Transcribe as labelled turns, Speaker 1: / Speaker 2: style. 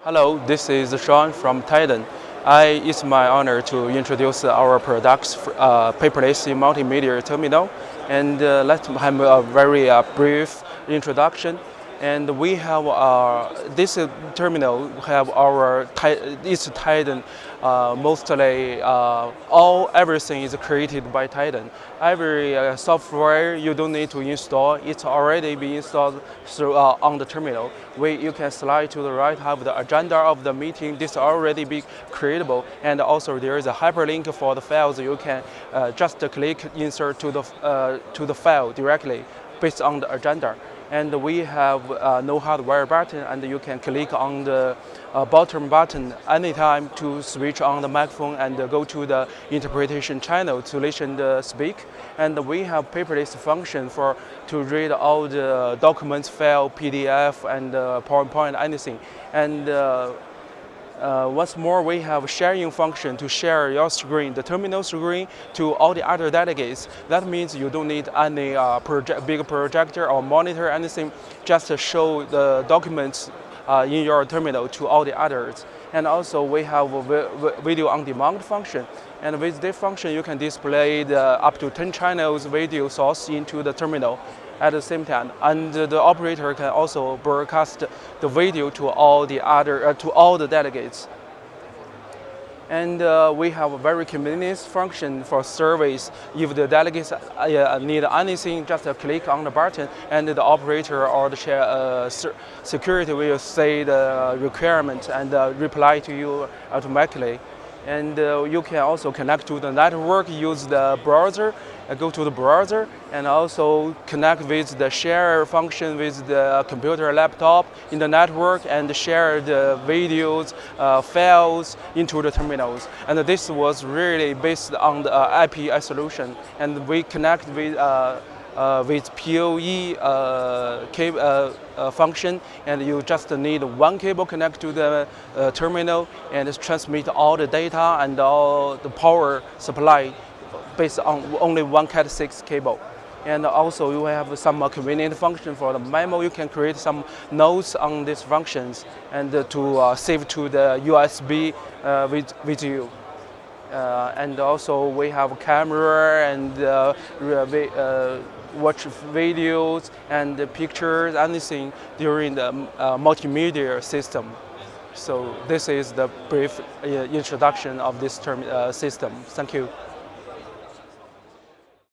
Speaker 1: Hello, this is Shawn from Taiden. It's my honor to introduce our products, paperless multimedia terminal, and let's have a very brief introduction. And we have this terminal have it's Taiden. Mostly, everything is created by Taiden. Every software you don't need to install, it's already been installed through on the terminal. You can slide to the right, have the agenda of the meeting. This already be creatable, and also there is a hyperlink for the files. You can just click insert to the file directly based on the agenda. And we have no hardware button, and you can click on the bottom button anytime to switch on the microphone and go to the interpretation channel to listen the speak. And we have paperless function to read all the documents, file, PDF, and PowerPoint, anything. And once more, we have sharing function to share your screen, the terminal screen, to all the other delegates. That means you don't need any big projector or monitor, anything. Just to show the documents in your terminal to all the others. And also, we have a video on demand function. And with this function, you can display up to 10 channels video source into the terminal at the same time, and the operator can also broadcast the video to all the delegates. And we have a very convenient function for surveys. If the delegates need anything, just click on the button, and the operator or the security will say the requirement and reply to you automatically. And you can also connect to the network, use the browser, go to the browser, and also connect with the share function with the computer laptop in the network and share the videos, files into the terminals. And this was really based on the IP solution. And we connect with PoE function, and you just need one cable connect to the terminal and transmit all the data and all the power supply based on only one Cat6 cable. And also you have some convenient function for the memo. You can create some notes on these functions and to save to the USB with you. And also we have camera and watch videos and pictures, anything during the multimedia system. So this is the brief introduction of this system. Thank you.